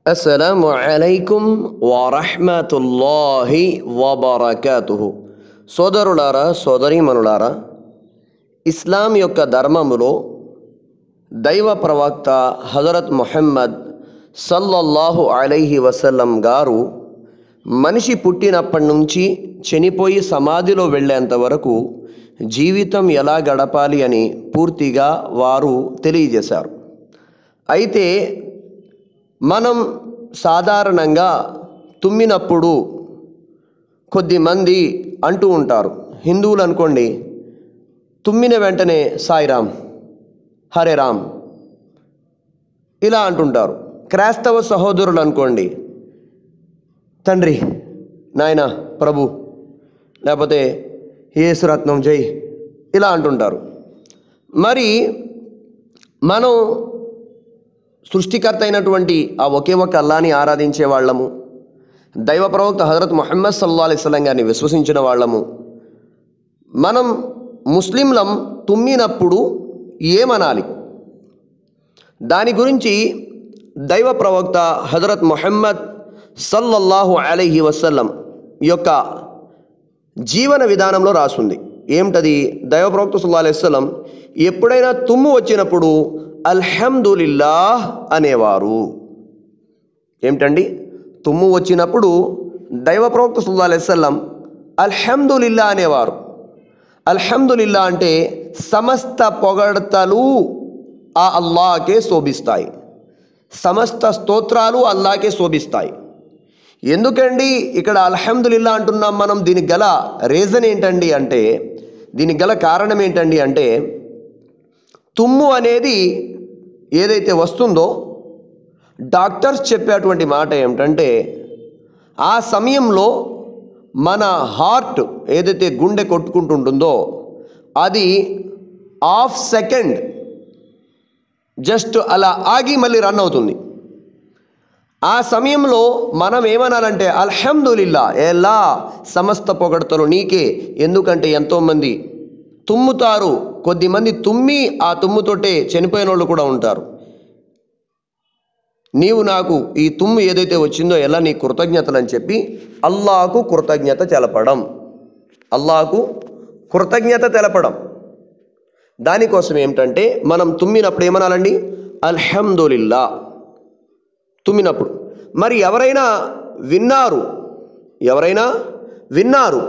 అస్సలాము అలైకుం వరహ్మతుల్లాహి వబరకాతుహు. సోదరులారా, సోదరీమణులారా, ఇస్లాం యొక్క ధర్మములో దైవ ప్రవక్త హజరత్ ముహమ్మద్ సల్లల్లాహు అలైహి వసల్లం గారు మనిషి పుట్టినప్పటి నుంచి చనిపోయి సమాధిలో వెళ్ళేంత వరకు జీవితం ఎలా గడపాలి అని పూర్తిగా వారు తెలియజేశారు. అయితే మనం సాధారణంగా తుమ్మినప్పుడు కొద్దిమంది అంటూ ఉంటారు. హిందువులు అనుకోండి, తుమ్మిన వెంటనే సాయిరామ్, హరే రామ్ ఇలా అంటుంటారు. క్రైస్తవ సహోదరులు అనుకోండి, తండ్రి, నాయన, ప్రభు, లేకపోతే యేసురత్నం జై ఇలా అంటుంటారు. మరి మనం సృష్టికర్త అయినటువంటి ఆ ఒకే ఒక అల్లాని ఆరాధించే వాళ్ళము, దైవ ప్రవక్త హజరత్ ముహమ్మద్ సల్లల్లాహు అలైహి వసల్లం గారిని విశ్వసించిన వాళ్ళము. మనం ముస్లింలం తుమ్మినప్పుడు ఏమనాలి? దాని గురించి దైవ ప్రవక్త హజరత్ ముహమ్మద్ సల్లల్లాహు అలైహి వసల్లం యొక్క జీవన విధానంలో రాసుంది. ఏమిటది? దైవ ప్రవక్త సల్లల్లాహు అలైహి వసల్లం ఎప్పుడైనా తుమ్ము వచ్చినప్పుడు అల్హమ్దులిల్లాహ్ అనేవారు. ఏమిటండి? తుమ్ము వచ్చినప్పుడు దైవ ప్రవక్త సల్లల్లాహు అలైహి వసల్లం అల్హమ్దులిల్లాహ్ అనేవారు. అల్హమ్దులిల్లాహ్ అంటే సమస్త పొగడ్తలు ఆ అల్లాహకే శోభిస్తాయి, సమస్త స్తోత్రాలు అల్లాహకే శోభిస్తాయి. ఎందుకండి ఇక్కడ అల్హమ్దులిల్లాహ్ అంటున్నాం మనం? దీనికి గల రీజన్ ఏంటండి అంటే, దీనికి గల కారణం ఏంటండి అంటే, తుమ్ము అనేది ఏదైతే వస్తుందో డాక్టర్స్ చెప్పేటువంటి మాట ఏమిటంటే, ఆ సమయంలో మన హార్ట్ ఏదైతే గుండె కొట్టుకుంటుంటుందో అది హాఫ్ సెకండ్ జస్ట్ అలా ఆగి మళ్ళీ రన్ అవుతుంది. ఆ సమయంలో మనం ఏమనాలంటే అల్హమ్దులిల్లా, ఎలా సమస్త పొగడ్తలు నీకే. ఎందుకంటే ఎంతోమంది తుమ్ముతారు, కొద్దిమంది తుమ్మి ఆ తుమ్ముతోటే చనిపోయిన వాళ్ళు కూడా ఉంటారు. నీవు నాకు ఈ తుమ్ము ఏదైతే వచ్చిందో ఎలా నీ కృతజ్ఞతలు అని చెప్పి అల్లాహకు కృతజ్ఞత తెలపడం, అల్లాహకు కృతజ్ఞత తెలపడం. దానికోసం ఏమిటంటే మనం తుమ్మినప్పుడు ఏమనాలండి? అల్హమ్దులిల్లా తుమ్మినప్పుడు. మరి ఎవరైనా విన్నారు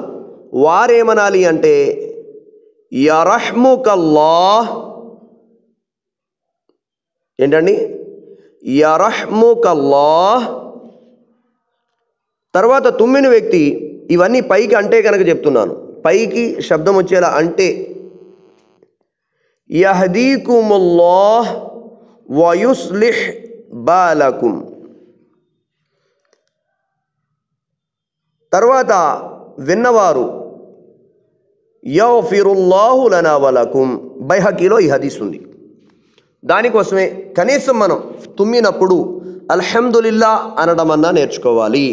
వారేమనాలి అంటే యరహ్ముకల్లాహ్. ఏంటండి? యరహ్ముకల్లాహ్. తర్వాత తుమ్మిన వ్యక్తి ఇవన్నీ పైకి అంటే కనుక చెప్తున్నాను, పైకి శబ్దం వచ్చేలా అంటే యహదీకుముల్లాహ్ వయుస్లిహ్ బాలకుం. తర్వాత విన్నవారు యగ్ఫిరుల్లాహు లనా వలకుం. బైహకీలో ఈ హదీస్ ఉంది. దానికోసమే కనీసం మనం తుమ్మినప్పుడు అల్హమ్దులిల్లా అనడం అన్నా నేర్చుకోవాలి.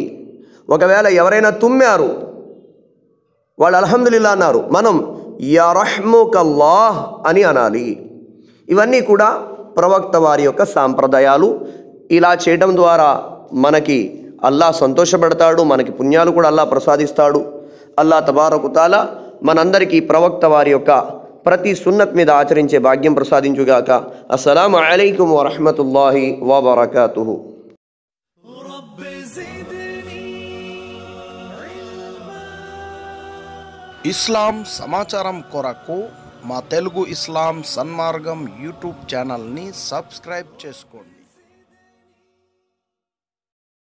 ఒకవేళ ఎవరైనా తుమ్మారు, వాళ్ళు అల్హమ్దులిల్లా అన్నారు, మనం యరహ్ముకల్లాహ్ అని అనాలి. ఇవన్నీ కూడా ప్రవక్త వారి యొక్క సాంప్రదాయాలు. ఇలా చేయడం ద్వారా మనకి అల్లాహ్ సంతోషపడతాడు, మనకి పుణ్యాలు కూడా అల్లాహ్ ప్రసాదిస్తాడు. అల్లాహ్ తబారకు తాలా మనందరికీ ప్రవక్త వారి యొక్క ప్రతి సున్నత్ మీద ఆచరించే భాగ్యం ప్రసాదించుగాక. అస్సలాము అలైకుం వరహ్మతుల్లాహి వబరకాతుహు. ఇస్లాం సమాచారం కొరకు మా తెలుగు ఇస్లాం సన్మార్గం యూట్యూబ్ ఛానల్ని సబ్స్క్రైబ్ చేసుకోండి.